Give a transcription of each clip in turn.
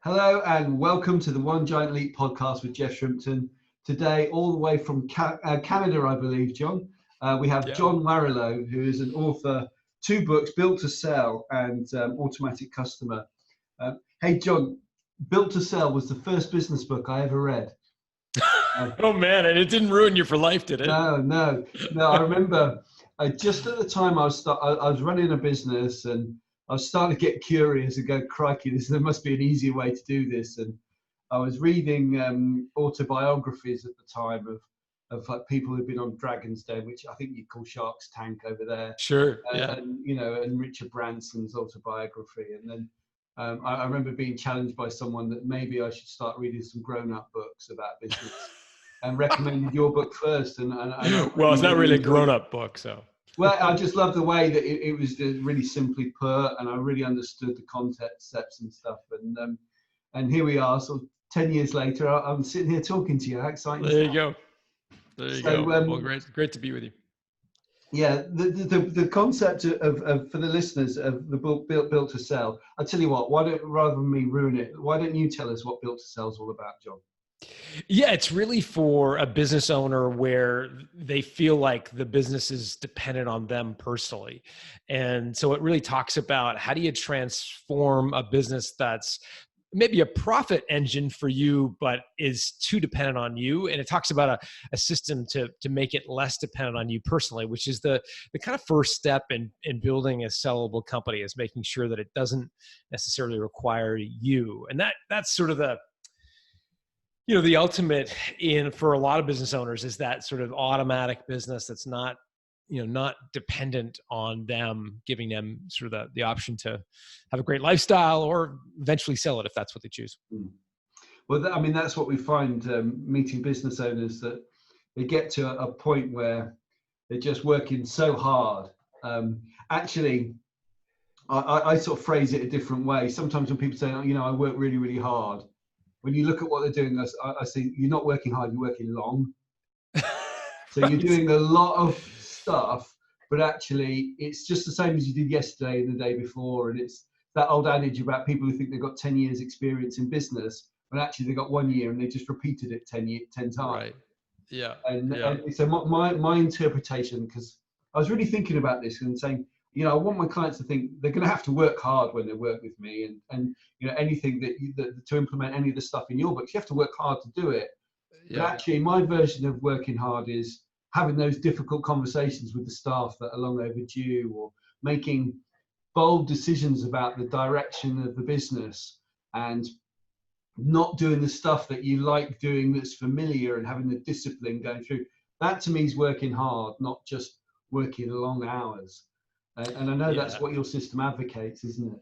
Hello and welcome to the One Giant Leap podcast with Jeff Shrimpton. Today, all the way from Canada, I believe, John, we have Yeah. John Warrilow, who is an author, 2 books, Built to Sell and Automatic Customer. Hey, John, Built to Sell was the first business book I ever read. Oh man, and it didn't ruin you for life, did it? No. I remember just at the time I was running a business and I was starting to get curious and go, crikey, there must be an easier way to do this. And I was reading autobiographies at the time of like people who've been on Dragon's Den, which I think you'd call Shark's Tank over there. Sure. Yeah. And Richard Branson's autobiography. And then I remember being challenged by someone that maybe I should start reading some grown-up books about business. And recommended your book first, and Well, it's not really a grown-up book, so. Well, I just love the way that it was really simply put, and I really understood the concepts and stuff. And here we are, sort of 10 years later. I'm sitting here talking to you. How exciting! There you go. There you go. Well, great to be with you. Yeah, the concept of for the listeners of the book Built to Sell. I tell you what, why don't, rather than me ruin it, why don't you tell us what Built to Sell is all about, John? Yeah, it's really for a business owner where they feel like the business is dependent on them personally. And so it really talks about how do you transform a business that's maybe a profit engine for you, but is too dependent on you. And it talks about a system to make it less dependent on you personally, which is the kind of first step in building a sellable company, is making sure that it doesn't necessarily require you. And that's sort of the ultimate for a lot of business owners is that sort of automatic business that's not dependent on them, giving them sort of the option to have a great lifestyle or eventually sell it if that's what they choose. Well, that's what we find meeting business owners, that they get to a point where they're just working so hard. Actually, I sort of phrase it a different way. Sometimes when people say, I work really, really hard, when you look at what they're doing, I say, you're not working hard, you're working long. So Right. You're doing a lot of stuff, but actually it's just the same as you did yesterday and the day before. And it's that old adage about people who think they've got 10 years experience in business, but actually they got 1 year and they just repeated it 10 times. Right. Yeah. And so my interpretation, because I was really thinking about this and saying, I want my clients to think they're going to have to work hard when they work with me, and anything that to implement any of the stuff in your books, you have to work hard to do it. Yeah. But actually, my version of working hard is having those difficult conversations with the staff that are long overdue, or making bold decisions about the direction of the business, and not doing the stuff that you like doing that's familiar, and having the discipline going through. That to me is working hard, not just working long hours. And I know that's what your system advocates, isn't it?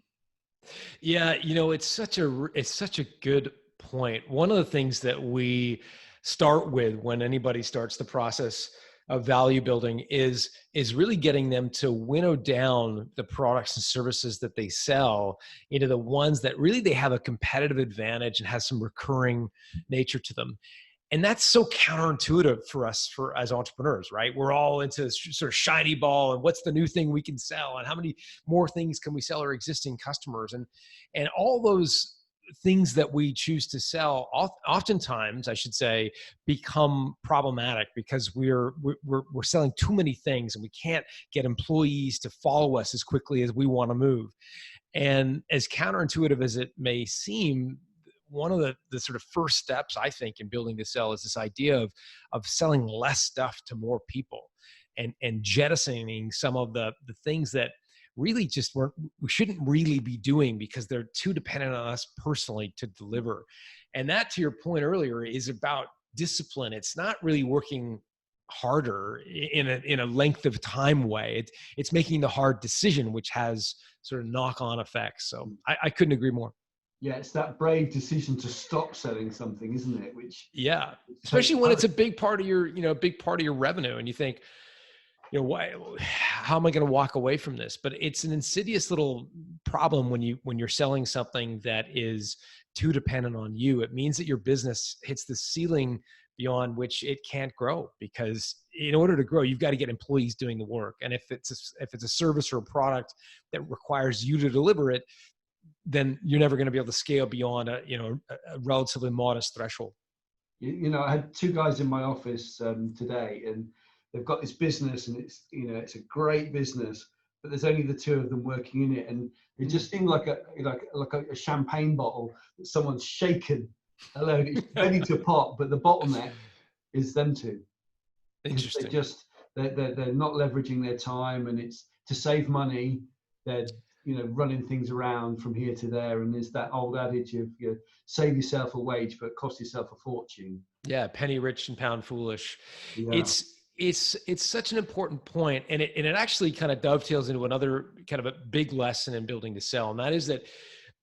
Yeah, it's such a good point. One of the things that we start with when anybody starts the process of value building is really getting them to winnow down the products and services that they sell into the ones that really they have a competitive advantage and has some recurring nature to them. And that's so counterintuitive for us as entrepreneurs, right? We're all into this sort of shiny ball and what's the new thing we can sell and how many more things can we sell our existing customers, and all those things that we choose to sell oftentimes, I should say, become problematic because we're selling too many things and we can't get employees to follow us as quickly as we want to move. And as counterintuitive as it may seem, one of the sort of first steps, I think, in building to sell is this idea of selling less stuff to more people, and jettisoning some of the things that really just we shouldn't really be doing because they're too dependent on us personally to deliver. And that, to your point earlier, is about discipline. It's not really working harder in a length of time way. It's making the hard decision, which has sort of knock-on effects. So I couldn't agree more. Yeah, it's that brave decision to stop selling something, isn't it? Especially when it's a big part of your, revenue, and you think, how am I going to walk away from this? But it's an insidious little problem when you're selling something that is too dependent on you. It means that your business hits the ceiling beyond which it can't grow, because in order to grow, you've got to get employees doing the work. And if it's a service or a product that requires you to deliver it, then you're never going to be able to scale beyond a relatively modest threshold. I had two guys in my office today, and they've got this business, and it's a great business, but there's only the two of them working in it, and it just seemed like a champagne bottle that someone's shaken alone. It's ready to pop, but the bottleneck is them two. Interesting. They're not leveraging their time, and it's to save money. They're running things around from here to there, and there's that old adage of save yourself a wage but cost yourself a fortune. Yeah, penny rich and pound foolish. Yeah. It's such an important point, and it actually kind of dovetails into another kind of a big lesson in building to sell, and that is that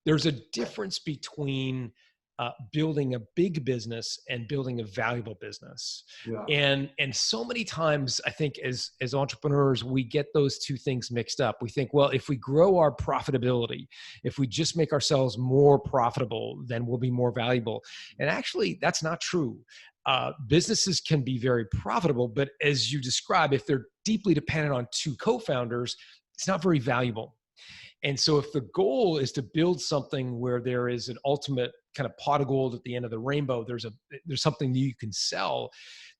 there's a difference between building a big business and building a valuable business. Yeah. And so many times I think as entrepreneurs, we get those two things mixed up. We think, well, if we grow our profitability, if we just make ourselves more profitable, then we'll be more valuable. And actually that's not true. Businesses can be very profitable, but as you describe, if they're deeply dependent on two co-founders, it's not very valuable. And so if the goal is to build something where there is an ultimate kind of pot of gold at the end of the rainbow, there's something that you can sell,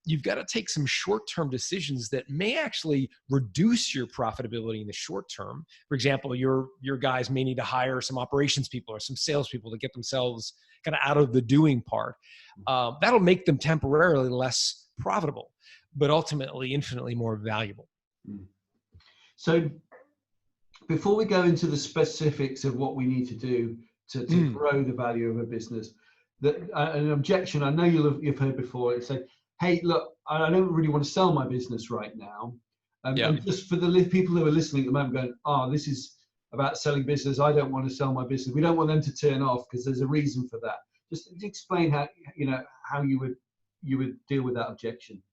you've got to take some short-term decisions that may actually reduce your profitability in the short term. For example, your guys may need to hire some operations people or some salespeople to get themselves kind of out of the doing part. That'll make them temporarily less profitable, but ultimately infinitely more valuable. So before we go into the specifics of what we need to do to grow the value of a business, an objection I know you've heard before, it's like, hey, look, I don't really want to sell my business right now. And just for the people who are listening at the moment going, this is about selling business, I don't want to sell my business. We don't want them to turn off because there's a reason for that. Just explain how you would deal with that objection.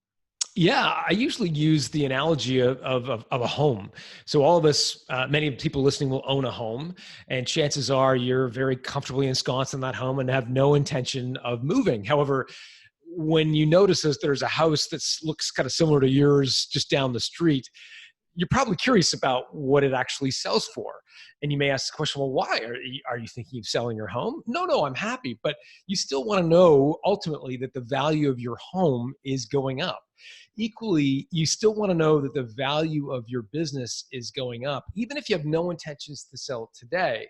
Yeah, I usually use the analogy of a home. So all of us, many people listening will own a home, and chances are you're very comfortably ensconced in that home and have no intention of moving. However, when you notice that there's a house that looks kind of similar to yours just down the street, you're probably curious about what it actually sells for. And you may ask the question, well, why? Are you thinking of selling your home? No, I'm happy. But you still want to know ultimately that the value of your home is going up. Equally, you still want to know that the value of your business is going up, even if you have no intentions to sell it today.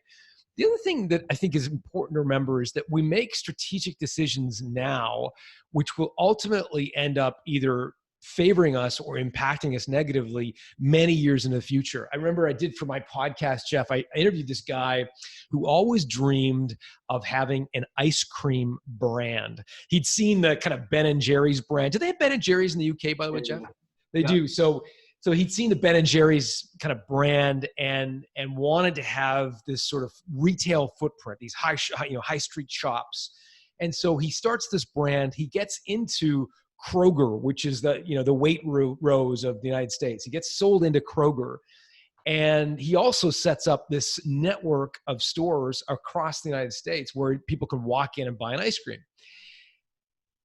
The other thing that I think is important to remember is that we make strategic decisions now, which will ultimately end up either favoring us or impacting us negatively many years into the future. I remember I did for my podcast, Jeff, I interviewed this guy who always dreamed of having an ice cream brand. He'd seen the kind of Ben & Jerry's brand. Do they have Ben & Jerry's in the UK, by the way, Jeff? They do. So he'd seen the Ben & Jerry's kind of brand and wanted to have this sort of retail footprint, these high street shops. And so he starts this brand. He gets into Kroger, which is the Waitrose of the United States. He gets sold into Kroger. And he also sets up this network of stores across the United States where people can walk in and buy an ice cream.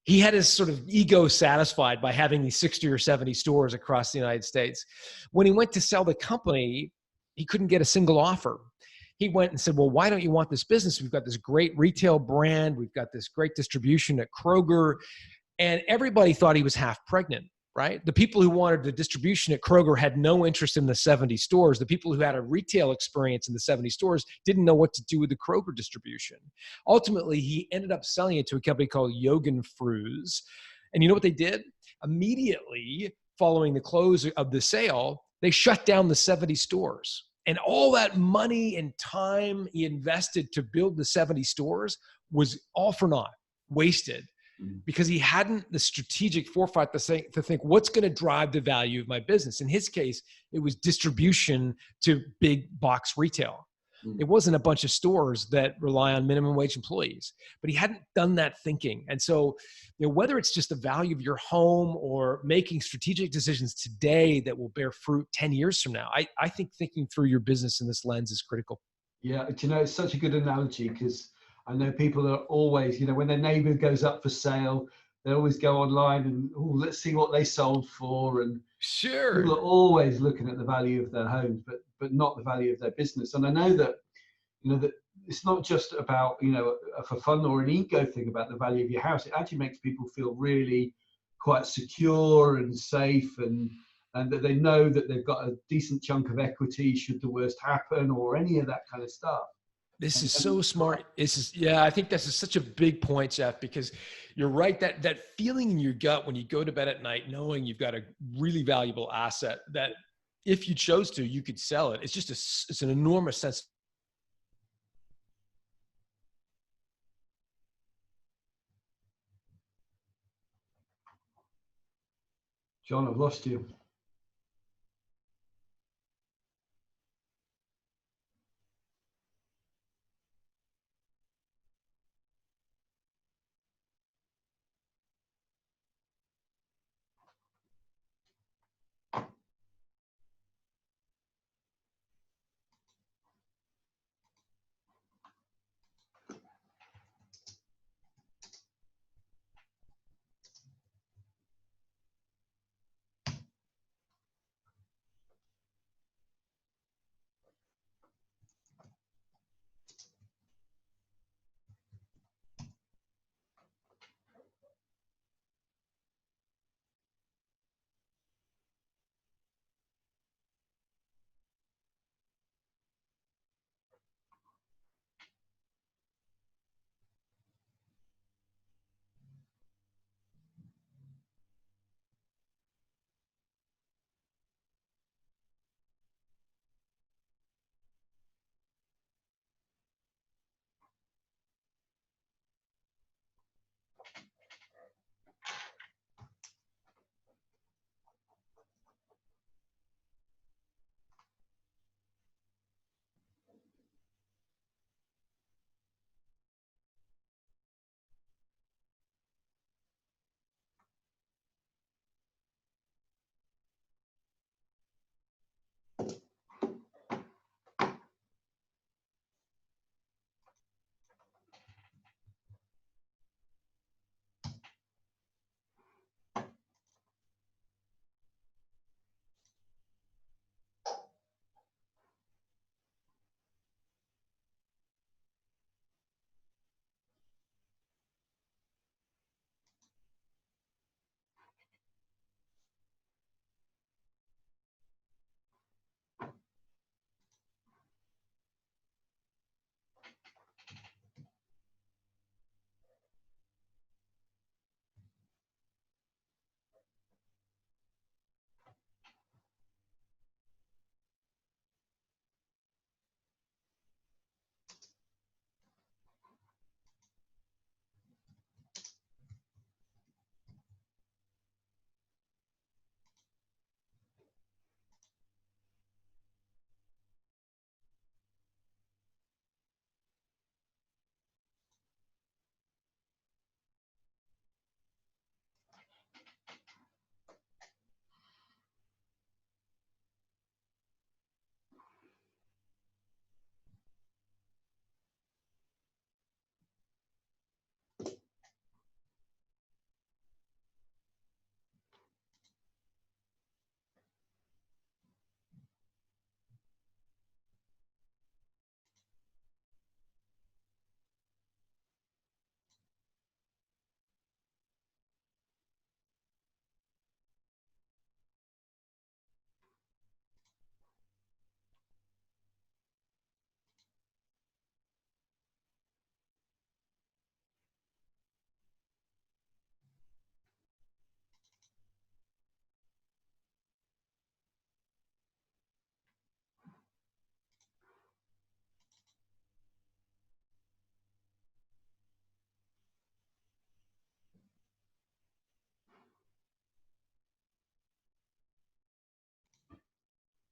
He had his sort of ego satisfied by having these 60 or 70 stores across the United States. When he went to sell the company, he couldn't get a single offer. He went and said, well, why don't you want this business? We've got this great retail brand. We've got this great distribution at Kroger. And everybody thought he was half pregnant, right? The people who wanted the distribution at Kroger had no interest in the 70 stores. The people who had a retail experience in the 70 stores didn't know what to do with the Kroger distribution. Ultimately, he ended up selling it to a company called Yogan Fruz. And you know what they did? Immediately following the close of the sale, they shut down the 70 stores. And all that money and time he invested to build the 70 stores was all for naught, wasted. Because he hadn't the strategic foresight to think, what's going to drive the value of my business? In his case, it was distribution to big box retail. It wasn't a bunch of stores that rely on minimum wage employees, but he hadn't done that thinking. And so, whether it's just the value of your home or making strategic decisions today that will bear fruit 10 years from now, I think thinking through your business in this lens is critical. Yeah, it's such a good analogy because I know people are always, when their neighbor goes up for sale, they always go online and, let's see what they sold for. And sure, people are always looking at the value of their homes, but not the value of their business. And I know that, that it's not just about, you know, for fun or an ego thing about the value of your house. It actually makes people feel really quite secure and safe, and that they know that they've got a decent chunk of equity should the worst happen, or any of that kind of stuff. This is And so smart. Yeah, I think this is such a big point, Jeff, because you're right. That feeling in your gut when you go to bed at night, knowing you've got a really valuable asset that if you chose to, you could sell it. It's just it's an enormous sense. John, I've lost you.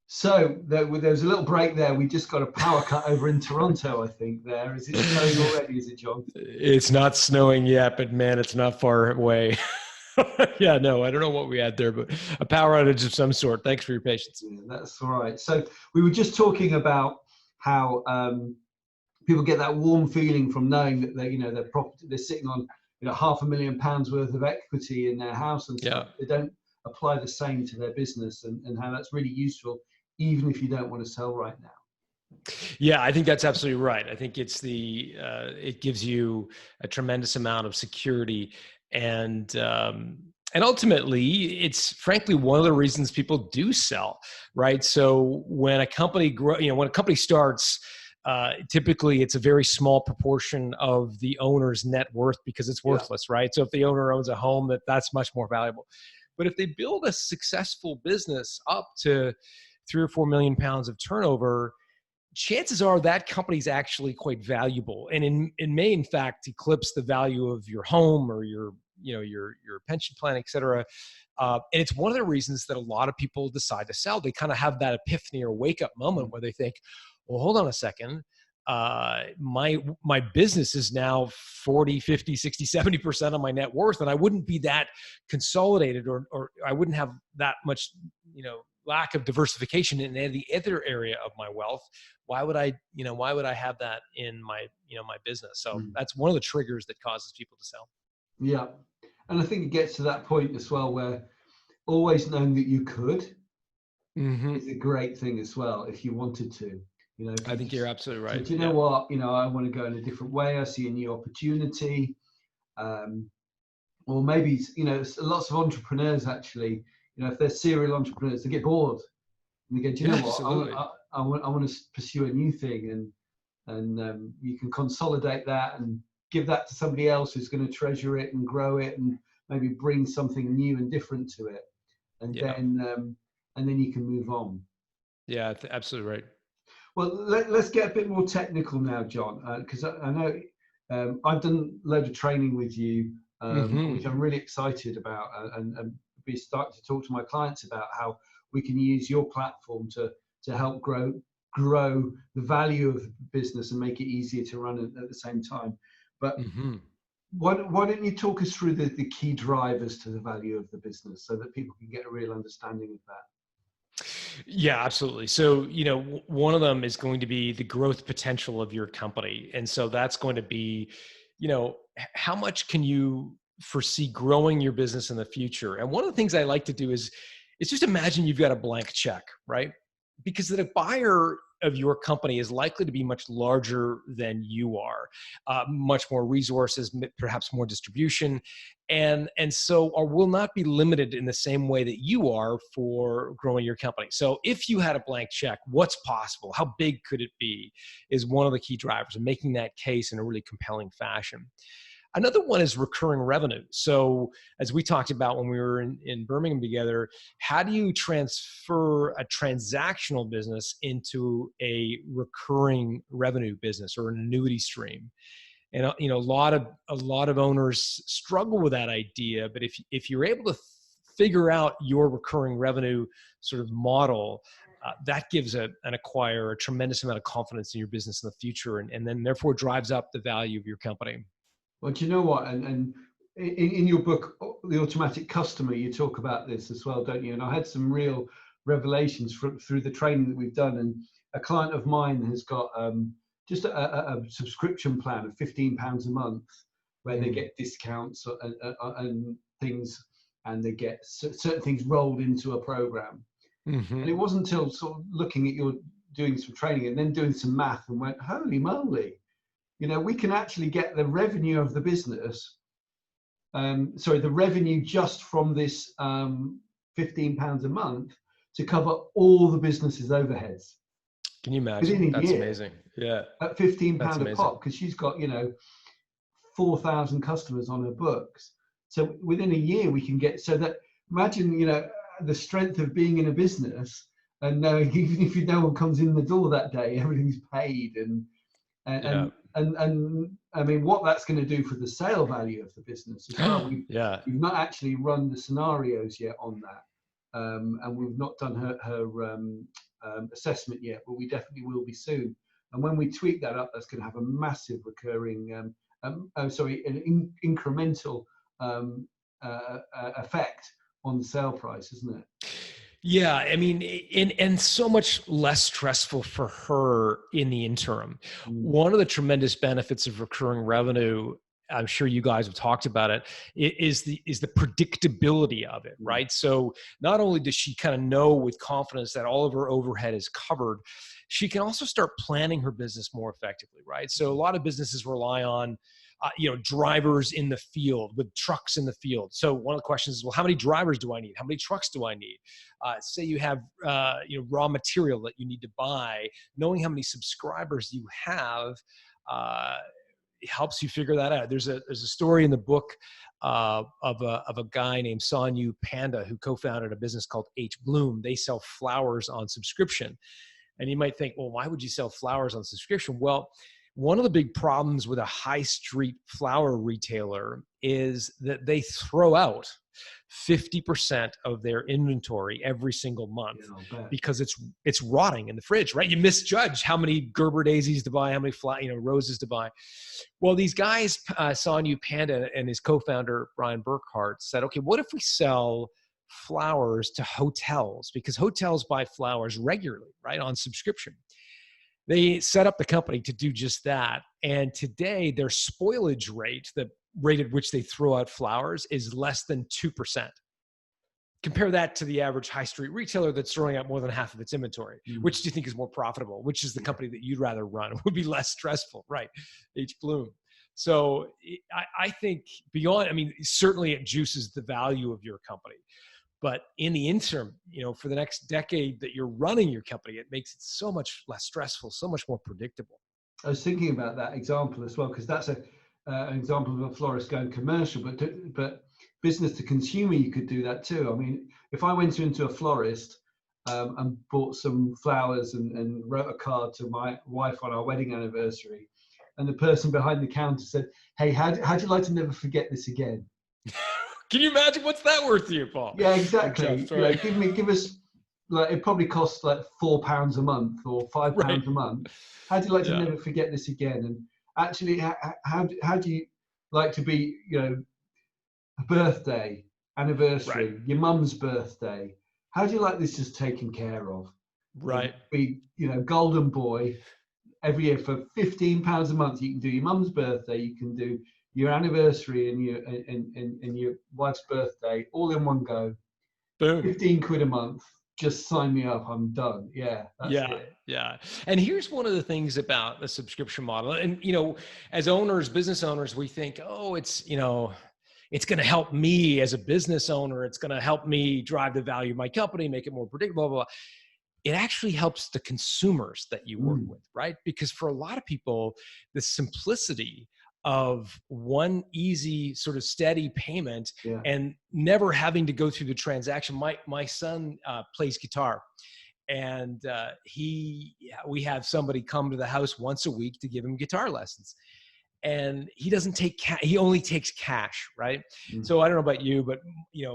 So there was a little break there. We just got a power cut over in Toronto, I think. There is it snowing already? Is it, John? It's not snowing yet, but man, it's not far away. Yeah, no, I don't know what we had there, but a power outage of some sort. Thanks for your patience. Yeah, that's right. So we were just talking about how people get that warm feeling from knowing that they, you know, they're sitting on, you know, £500,000 worth of equity in their house and stuff. Yeah. They don't apply the same to their business, and how that's really useful, even if you don't want to sell right now. Yeah, I think that's absolutely right. I think it's it gives you a tremendous amount of security, and ultimately, it's frankly one of the reasons people do sell, right? So when a company when a company starts, typically it's a very small proportion of the owner's net worth because it's Yeah. worthless, right? So if the owner owns a home, that's much more valuable. But if they build a successful business up to 3 or 4 million pounds of turnover, chances are that company's actually quite valuable, and in may in fact eclipse the value of your home or your pension plan, et cetera. And it's one of the reasons that a lot of people decide to sell. They kind of have that epiphany or wake up moment where they think, well, hold on a second. My business is now 40, 50, 60, 70% of my net worth, and I wouldn't be that consolidated, or I wouldn't have that much, lack of diversification in any other area of my wealth. Why would I have that in my business? So Mm. that's one of the triggers that causes people to sell. Yeah. And I think it gets to that point as well where always knowing that you could Hmm. is a great thing as well if you wanted to. If I you think you're just absolutely say, right. do you know Yeah. what, I want to go in a different way. I see a new opportunity. Um, or maybe, lots of entrepreneurs actually, if they're serial entrepreneurs, they get bored and they go, do you Yeah, know what, absolutely. I want to pursue a new thing, and you can consolidate that and give that to somebody else who's going to treasure it and grow it and maybe bring something new and different to it, and Yeah. then you can move on. Yeah, absolutely right. Well, let's get a bit more technical now, John, because I know I've done a load of training with you, Hmm. which I'm really excited about, and be starting to talk to my clients about how we can use your platform to help grow the value of the business and make it easier to run at the same time. But Hmm. why don't you talk us through the key drivers to the value of the business so that people can get a real understanding of that? Yeah, absolutely. So, one of them is going to be the growth potential of your company. And so that's going to be, how much can you foresee growing your business in the future? And one of the things I like to do is just imagine you've got a blank check, right? Because the buyer of your company is likely to be much larger than you are, much more resources, perhaps more distribution, and so or will not be limited in the same way that you are for growing your company. So if you had a blank check, what's possible? How big could it be? Is one of the key drivers of making that case in a really compelling fashion. Another one is recurring revenue. So, as we talked about when we were in Birmingham together, how do you transfer a transactional business into a recurring revenue business or an annuity stream? And a lot of owners struggle with that idea. But if you're able to figure out your recurring revenue sort of model, that gives an acquirer a tremendous amount of confidence in your business in the future, and then therefore drives up the value of your company. Well, do you know what? And in your book, The Automatic Customer, you talk about this as well, don't you? And I had some real revelations through the training that we've done. And a client of mine has got just a subscription plan of £15 a month, where they Mm. get discounts and things, and they get certain things rolled into a program. Hmm. And it wasn't until sort of looking at your doing some training and then doing some math and went, holy moly, we can actually get the revenue of the business, the revenue just from this £15 a month to cover all the business's overheads Can you within imagine? a That's year amazing. Yeah, at £15 that's a amazing. pop, because she's got 4,000 customers on her books. So within a year we can get, so that, imagine the strength of being in a business and knowing even if no one comes in the door that day, everything's paid, Yeah. and I mean what that's going to do for the sale value of the business as well. Yeah. We've not actually run the scenarios yet on that, and we've not done her assessment yet, but we definitely will be soon. And when we tweak that up, that's going to have a massive recurring, an incremental effect on the sale price, isn't it? Yeah, I mean, and so much less stressful for her in the interim. Mm. One of the tremendous benefits of recurring revenue, I'm sure you guys have talked about it, is the predictability of it, right? So not only does she kind of know with confidence that all of her overhead is covered, she can also start planning her business more effectively, right? So a lot of businesses rely on drivers in the field, with trucks in the field. So one of the questions is, well, how many drivers do I need? How many trucks do I need? Say you have raw material that you need to buy. Knowing how many subscribers you have it helps you figure that out. There's a story in the book of a guy named Sonyu Panda who co-founded a business called H Bloom. They sell flowers on subscription. And you might think, well, why would you sell flowers on subscription? Well, one of the big problems with a high street flower retailer is that they throw out 50% of their inventory every single month because it's rotting in the fridge, right? You misjudge how many Gerber daisies to buy, how many roses to buy. Well, these guys, Sonyu Panda and his co-founder Brian Burkhart, said, okay, what if we sell flowers to hotels, because hotels buy flowers regularly, right, on subscription. They set up the company to do just that. And today their spoilage rate, the rate at which they throw out flowers, is less than 2%. Compare that to the average high street retailer that's throwing out more than half of its inventory. Which do you think is more profitable? Which is the company that you'd rather run? It would be less stressful, right? H Bloom. So I think beyond, certainly it juices the value of your company. But in the interim, for the next decade that you're running your company, it makes it so much less stressful, so much more predictable. I was thinking about that example as well, because that's an example of a florist going commercial, but business to consumer, you could do that too. If I went into a florist and bought some flowers and wrote a card to my wife on our wedding anniversary, and the person behind the counter said, "Hey, how'd you like to never forget this again?" Can you imagine what's that worth to you, Paul? Yeah, exactly. Give us, like, it probably costs like £4 a month or £5 a month. How'd you like to never forget this again? And actually, how do you like to be, a birthday, anniversary, your mum's birthday? How do you like this just taken care of? Right. Be, golden boy. Every year for £15 a month, you can do your mum's birthday, you can do your anniversary and your wife's birthday all in one go. Boom. 15 quid a month. Just sign me up. I'm done. Yeah. That's it. Yeah. And here's one of the things about the subscription model. And, as owners, business owners, we think, oh, it's going to help me as a business owner. It's going to help me drive the value of my company, make it more predictable, blah, blah, blah. It actually helps the consumers that you work with, right? Because for a lot of people, the simplicity of one easy sort of steady payment and never having to go through the transaction. My son plays guitar, and we have somebody come to the house once a week to give him guitar lessons. And he doesn't take he only takes cash, right? So I don't know about you, but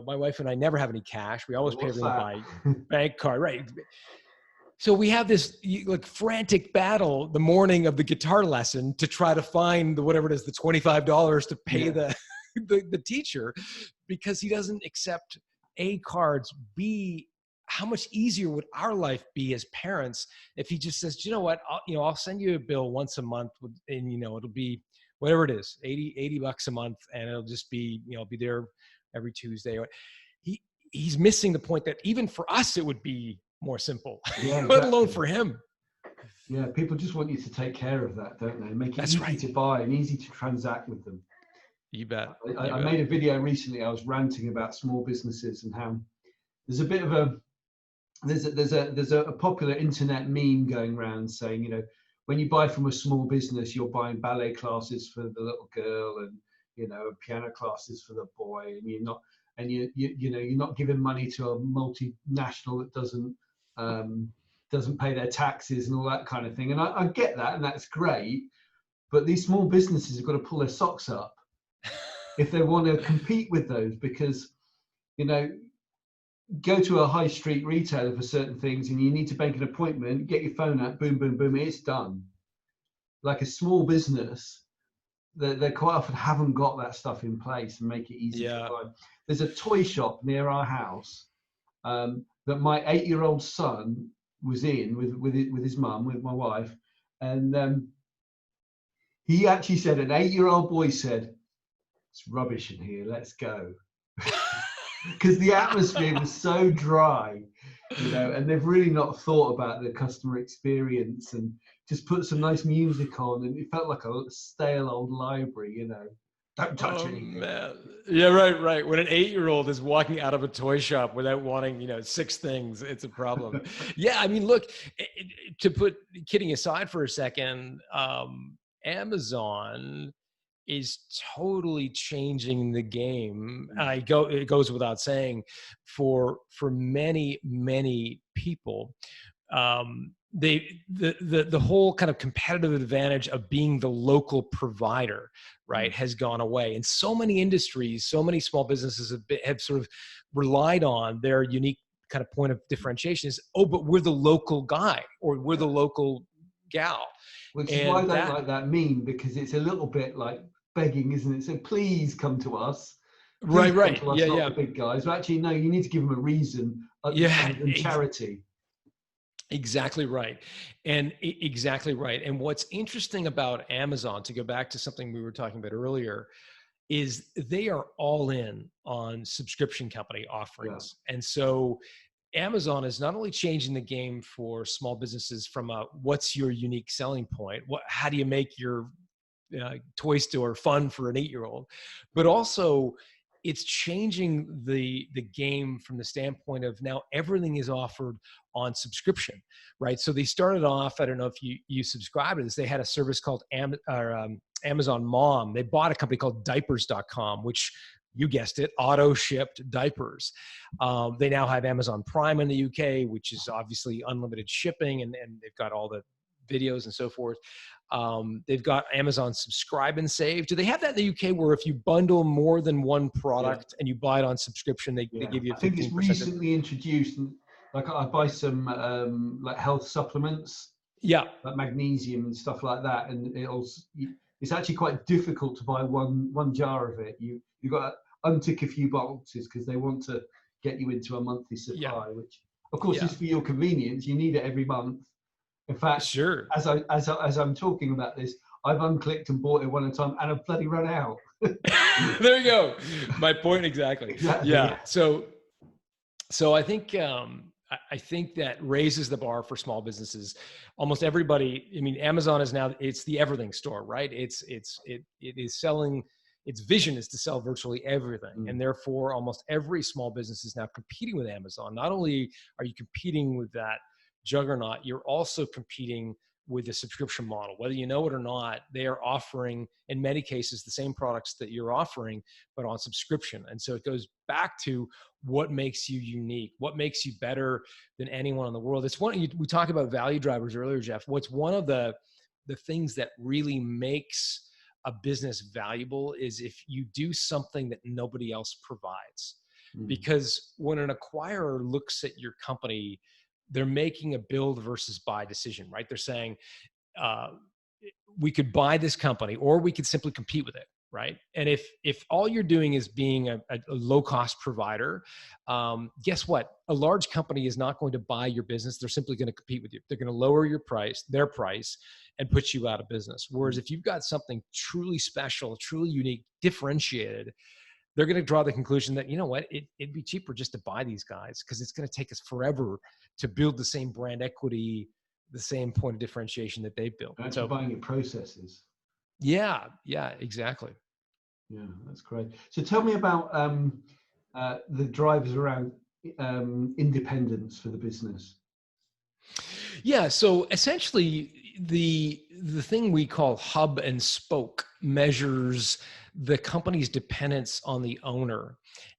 my wife and I never have any cash. We always pay everything by bank card, right? So we have this frantic battle the morning of the guitar lesson to try to find whatever it is, the $25 to pay the teacher, because he doesn't accept A, cards, B, how much easier would our life be as parents if he just says, you know what, I'll send you a bill once a month, and it'll be whatever it is, $80 a month, and it'll just be, I'll be there every Tuesday. He's missing the point that even for us it would be more simple, let alone for him. Yeah, people just want you to take care of that, don't they? Make it easy to buy and easy to transact with them. You bet. I made a video recently. I was ranting about small businesses and how there's a bit of there's a popular internet meme going around saying, when you buy from a small business, you're buying ballet classes for the little girl and piano classes for the boy, and you're not giving money to a multinational that doesn't pay their taxes and all that kind of thing. And I get that, and that's great, but these small businesses have got to pull their socks up if they want to compete with those, because go to a high street retailer for certain things and you need to make an appointment, get your phone out, boom, boom, boom, it's done. Like a small business, they quite often haven't got that stuff in place and make it easy to buy. There's a toy shop near our house that my 8-year-old son was in with his mum, with my wife, and he actually said, an 8-year-old boy said, it's rubbish in here, let's go. Because the atmosphere was so dry, and they've really not thought about the customer experience and just put some nice music on, and it felt like a stale old library. Don't touch Oh anything. man. Yeah, right. When an 8-year-old is walking out of a toy shop without wanting, 6 things, it's a problem. Yeah, I mean, look, to put kidding aside for a second, Amazon is totally changing the game. It goes without saying for many people. The whole kind of competitive advantage of being the local provider, right, has gone away. In so many industries, so many small businesses have sort of relied on their unique kind of point of differentiation is, oh, but we're the local guy or we're the local gal. Which is why I And don't like that meme, because it's a little bit like begging, isn't it? So please come to us. Please come right. to us, not the big guys. But actually, no, you need to give them a reason other than charity. Exactly right. And exactly right. And what's interesting about Amazon, to go back to something we were talking about earlier, is they are all in on subscription company offerings. Yeah. And so Amazon is not only changing the game for small businesses from what's your unique selling point? How do you make your toy store fun for an 8-year-old? But also, it's changing the game from the standpoint of now everything is offered on subscription, right? So they started off, I don't know if you subscribe to this, they had a service called Amazon Mom. They bought a company called diapers.com, which, you guessed it, auto shipped diapers. They now have Amazon Prime in the UK, which is obviously unlimited shipping, and they've got all the videos and so forth. They've got Amazon Subscribe and Save. Do they have that in the UK where if you bundle more than one product and you buy it on subscription, they give you 15%? I think it's recently introduced. Like I buy some like health supplements, like magnesium and stuff like that, and it's actually quite difficult to buy one jar of it. You've got to untick a few boxes because they want to get you into a monthly supply, which of course is for your convenience. You need it every month. In fact, sure. As I'm talking about this, I've unclicked and bought it one at a time, and I've bloody run out. There you go. My point exactly. Yeah. So I think that raises the bar for small businesses. Almost everybody. I mean, Amazon is now, it's the everything store, right? It is selling. Its vision is to sell virtually everything, and therefore, almost every small business is now competing with Amazon. Not only are you competing with that juggernaut, you're also competing with the subscription model. Whether you know it or not, they are offering, in many cases, the same products that you're offering, but on subscription. And so it goes back to what makes you unique, what makes you better than anyone in the world. It's we talked about value drivers earlier, Jeff. What's one of the things that really makes a business valuable is if you do something that nobody else provides. Because when an acquirer looks at your company, they're making a build versus buy decision, right? They're saying, we could buy this company or we could simply compete with it, right? And if all you're doing is being a low-cost provider, guess what? A large company is not going to buy your business. They're simply going to compete with you. They're going to lower their price, and put you out of business. Whereas if you've got something truly special, truly unique, differentiated, they're going to draw the conclusion that, you know what, it'd be cheaper just to buy these guys because it's going to take us forever to build the same brand equity, the same point of differentiation that they've built. Actually buying your processes. Yeah, exactly. Yeah, that's great. So tell me about the drivers around independence for the business. Yeah, so essentially the thing we call hub and spoke measures the company's dependence on the owner.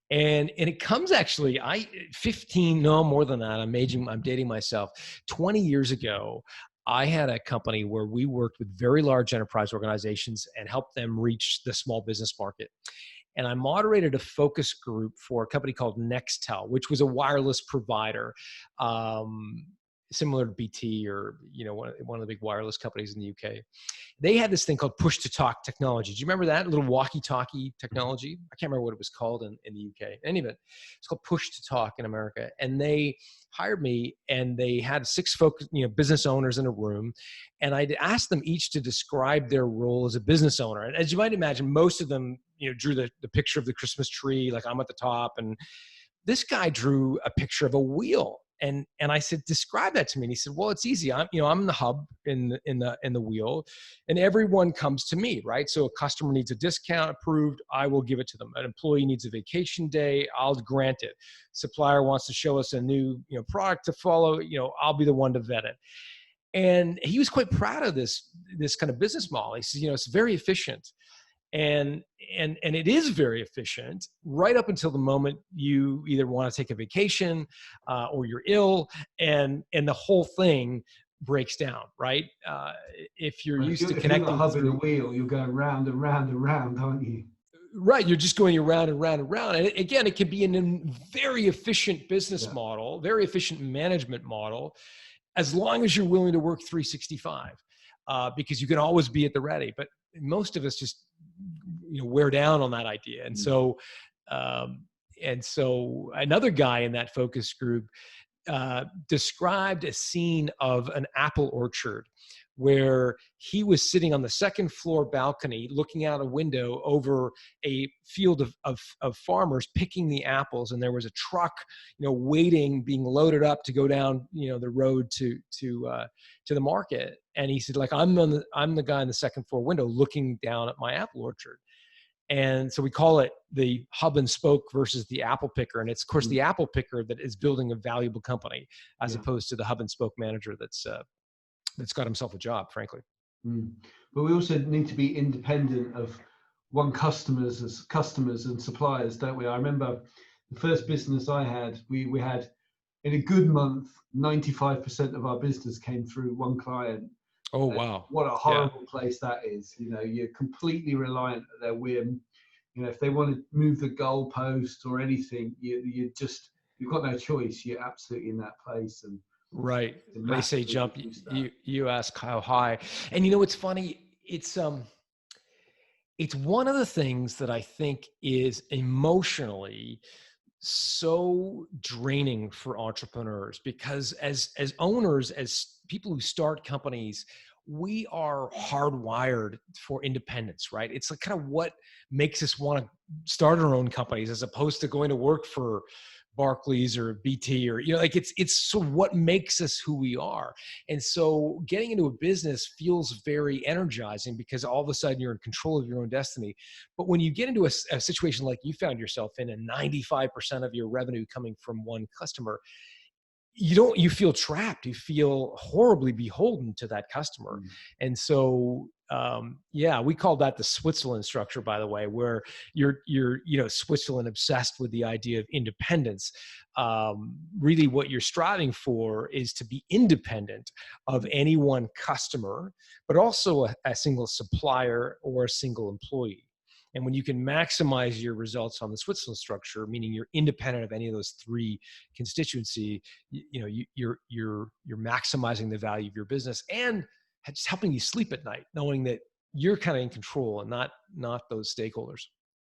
And it comes actually, more than that, I'm dating myself. 20 years ago, I had a company where we worked with very large enterprise organizations and helped them reach the small business market. And I moderated a focus group for a company called Nextel, which was a wireless provider. similar to BT or, one of the big wireless companies in the UK. They had this thing called push to talk technology. Do you remember that little walkie-talkie technology? I can't remember what it was called in the UK. In any event, it's called push to talk in America. And they hired me, and they had 6 folks, business owners in a room. And I'd asked them each to describe their role as a business owner. And as you might imagine, most of them, drew the picture of the Christmas tree, like I'm at the top. And this guy drew a picture of a wheel. And I said, describe that to me. And he said, well, it's easy. I'm in the hub in the wheel, and everyone comes to me, right? So a customer needs a discount approved, I will give it to them. An employee needs a vacation day, I'll grant it. Supplier wants to show us a new, product to follow, I'll be the one to vet it. And he was quite proud of this kind of business model. He says, it's very efficient. And it is very efficient right up until the moment you either want to take a vacation or you're ill, and the whole thing breaks down, right? If you're used to connecting, if you're hubbing the wheel, you're going round and round and round, aren't you? Right, you're just going around and round and round. And again, it can be a very efficient business model, very efficient management model, as long as you're willing to work 365, because you can always be at the ready. But most of us just wear down on that idea. And so another guy in that focus group described a scene of an apple orchard where he was sitting on the second floor balcony looking out a window over a field of farmers picking the apples, and there was a truck waiting, being loaded up to go down the road to the market. And he said, like, I'm the guy in the second floor window looking down at my apple orchard. And so we call it the hub and spoke versus the apple picker. And it's, of course, the apple picker that is building a valuable company, as opposed to the hub and spoke manager that's got himself a job, frankly. But we also need to be independent of customers and suppliers, don't we? I remember the first business I had, we had, in a good month, 95% of our business came through one client. Oh, wow. What a horrible place that is. You're completely reliant on their whim. If they want to move the goalpost or anything, you've got no choice. You're absolutely in that place. And right. They say jump, you ask how high. And it's funny, it's one of the things that I think is emotionally so draining for entrepreneurs, because as owners, as people who start companies, we are hardwired for independence, right? It's like kind of what makes us want to start our own companies as opposed to going to work for Barclays or BT or, it's sort of what makes us who we are. And so getting into a business feels very energizing because all of a sudden you're in control of your own destiny. But when you get into a situation like you found yourself in, and 95% of your revenue coming from one customer, you feel trapped. You feel horribly beholden to that customer. And so, we call that the Switzerland structure, by the way, where you're Switzerland obsessed with the idea of independence. Really what you're striving for is to be independent of any one customer, but also a single supplier or a single employee. And when you can maximize your results on the Switzerland structure, meaning you're independent of any of those 3 constituency, you're maximizing the value of your business, and just helping you sleep at night, knowing that you're kind of in control and not those stakeholders.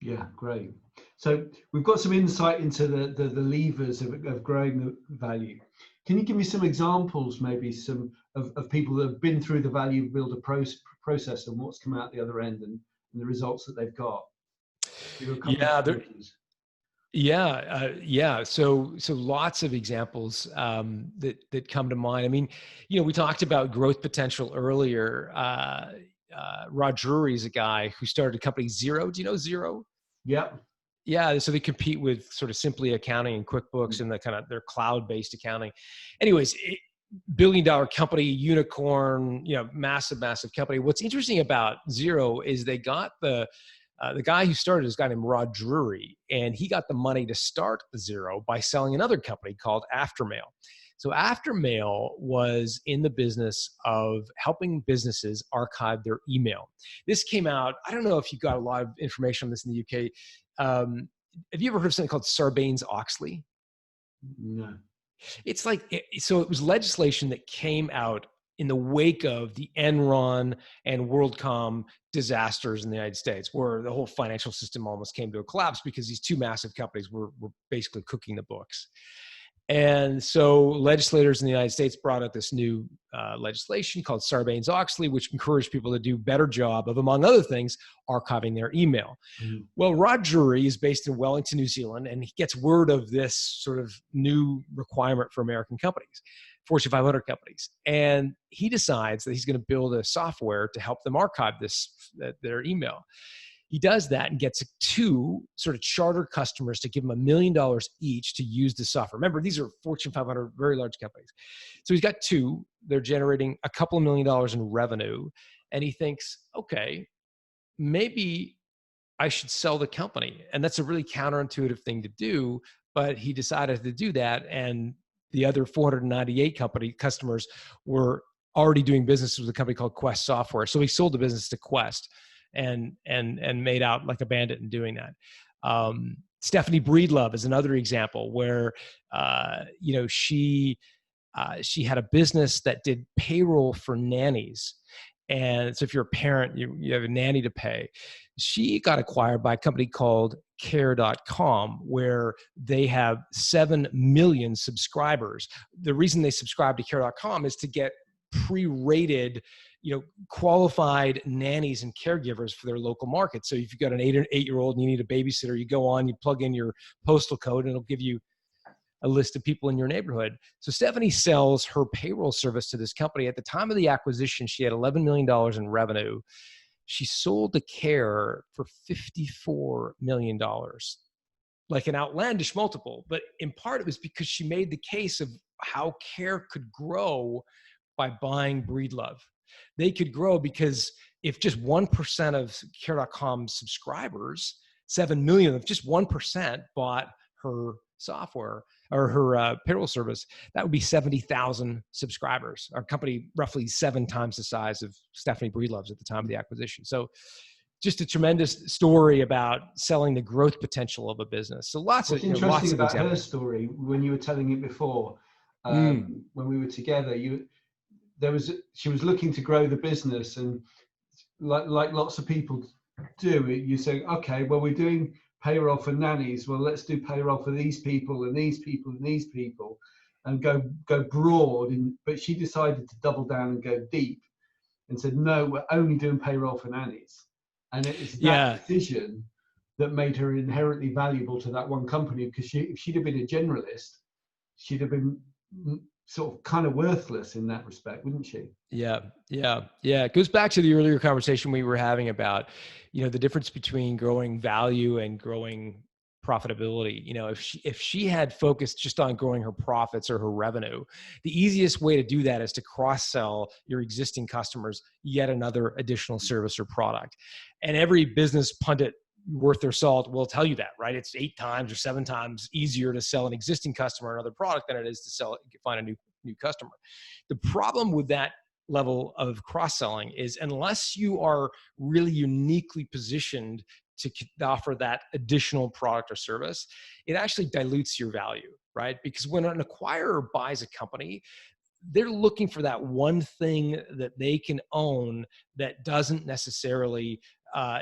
Yeah, great. So we've got some insight into the levers of growing the value. Can you give me some examples, maybe some of people that have been through the value builder process and what's come out the other end and the results that they've got? So lots of examples that come to mind. I mean, we talked about growth potential earlier. Rod Drury is a guy who started a company, Xero. Do you know Xero? Yeah. Yeah, so they compete with sort of Simply Accounting and QuickBooks and their cloud-based accounting. Anyways, billion-dollar company, unicorn, massive company. What's interesting about Xero is they got the guy who started is a guy named Rod Drury, and he got the money to start Xero by selling another company called Aftermail. So Aftermail was in the business of helping businesses archive their email. This came out, I don't know if you got a lot of information on this in the UK. Have you ever heard of something called Sarbanes-Oxley? No. It's like, so it was legislation that came out in the wake of the Enron and WorldCom disasters in the United States, where the whole financial system almost came to a collapse because these two massive companies were basically cooking the books. And so legislators in the United States brought out this new legislation called Sarbanes-Oxley, which encouraged people to do a better job of, among other things, archiving their email. Mm. Well, Rod Drury is based in Wellington, New Zealand, and he gets word of this sort of new requirement for American companies, Fortune 500 companies. And he decides that he's going to build a software to help them archive their email. He does that and gets two sort of charter customers to give him $1 million each to use the software. Remember, these are Fortune 500, very large companies. So he's got two. They're generating a couple of $1 million in revenue. And he thinks, okay, maybe I should sell the company. And that's a really counterintuitive thing to do. But he decided to do that. And the other 498 customers were already doing business with a company called Quest Software. So he sold the business to Quest and made out like a bandit in doing that. Stephanie Breedlove is another example where, she had a business that did payroll for nannies. And so if you're a parent, you have a nanny to pay. She got acquired by a company called care.com, where they have 7 million subscribers. The reason they subscribe to care.com is to get pre-rated, qualified nannies and caregivers for their local market. So if you've got an 8-year-old and you need a babysitter, you go on, you plug in your postal code, and it'll give you a list of people in your neighborhood. So Stephanie sells her payroll service to this company. At the time of the acquisition, she had $11 million in revenue. She sold to Care for $54 million, like an outlandish multiple. But in part, it was because she made the case of how Care could grow by buying Breedlove. They could grow because if just 1% of care.com subscribers, 7 million, if just 1% bought her software or her payroll service, that would be 70,000 subscribers. Our company roughly 7 times the size of Stephanie Breedlove's at the time of the acquisition. So just a tremendous story about selling the growth potential of a business. So What's interesting lots of about examples. her story, when you were telling it before, when we were together, she was looking to grow the business, and like lots of people do, you say, okay, well, we're doing payroll for nannies. Well, let's do payroll for these people and these people and these people, and go broad. But she decided to double down and go deep, and said, no, we're only doing payroll for nannies. And it was that decision that made her inherently valuable to that one company, because if she'd have been a generalist, she'd have been sort of kind of worthless in that respect, wouldn't she? Yeah. It goes back to the earlier conversation we were having about, the difference between growing value and growing profitability. If she had focused just on growing her profits or her revenue, the easiest way to do that is to cross-sell your existing customers yet another additional service or product. And every business pundit worth their salt will tell you that, right? It's 8 times or 7 times easier to sell an existing customer another product than it is to find a new customer. The problem with that level of cross-selling is, unless you are really uniquely positioned to offer that additional product or service, it actually dilutes your value, right? Because when an acquirer buys a company, they're looking for that one thing that they can own that doesn't necessarily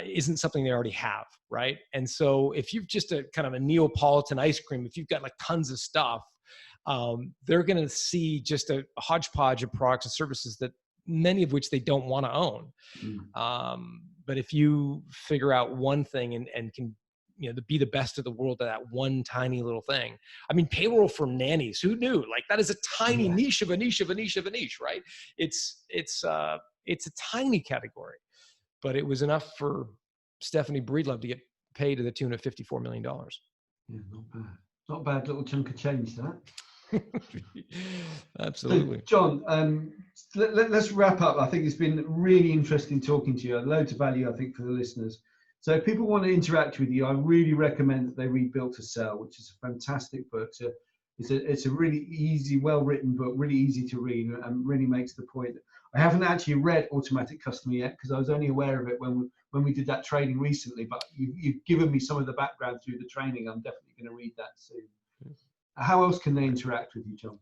isn't something they already have, right? And so if you've just a kind of a Neapolitan ice cream, if you've got like tons of stuff, they're going to see just a hodgepodge of products and services that many of which they don't want to own. But if you figure out one thing and can, to be the best of the world at that one tiny little thing. I mean, payroll for nannies, who knew? Like, that is a tiny niche of a niche of a niche of a niche, right? It's a tiny category, but it was enough for Stephanie Breedlove to get paid to the tune of $54 million. Yeah, not bad. Not bad little chunk of change, that. Absolutely. So, John, let's wrap up. I think it's been really interesting talking to you. Loads of value, I think, for the listeners. So if people want to interact with you, I really recommend that they read Built to Sell, which is a fantastic book. It's a really easy, well-written book, really easy to read, and really makes the point. I haven't actually read Automatic Customer yet, because I was only aware of it when we did that training recently, but you've given me some of the background through the training. I'm definitely going to read that soon. How else can they interact with you, John?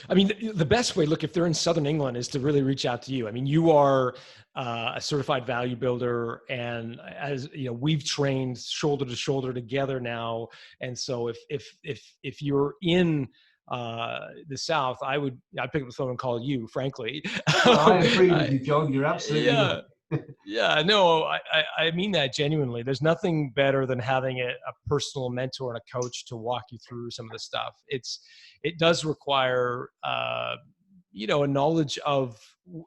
I mean, the best way, look, if they're in Southern England, is to really reach out to you. I mean, you are a certified value builder, and as you know, we've trained shoulder to shoulder together now. And so, if you're in the South, I'd pick up the phone and call you. Frankly, Well, I agree with you, John. You're absolutely yeah. right. Yeah, no, I mean that genuinely. There's nothing better than having a personal mentor and a coach to walk you through some of the stuff. It does require, a knowledge of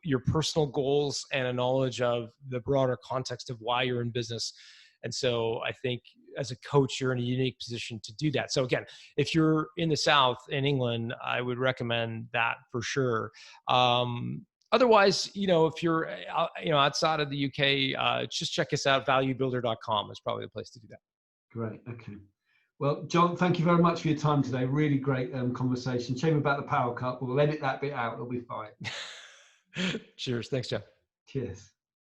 your personal goals and a knowledge of the broader context of why you're in business. And so I think as a coach, you're in a unique position to do that. So again, if you're in the South in England, I would recommend that for sure. Otherwise, if you're outside of the UK, just check us out. Valuebuilder.com is probably the place to do that. Great. Okay. Well, John, thank you very much for your time today. Really great conversation. Shame about the power cut. We'll edit that bit out. It'll be fine. Cheers. Thanks, Jeff. Cheers.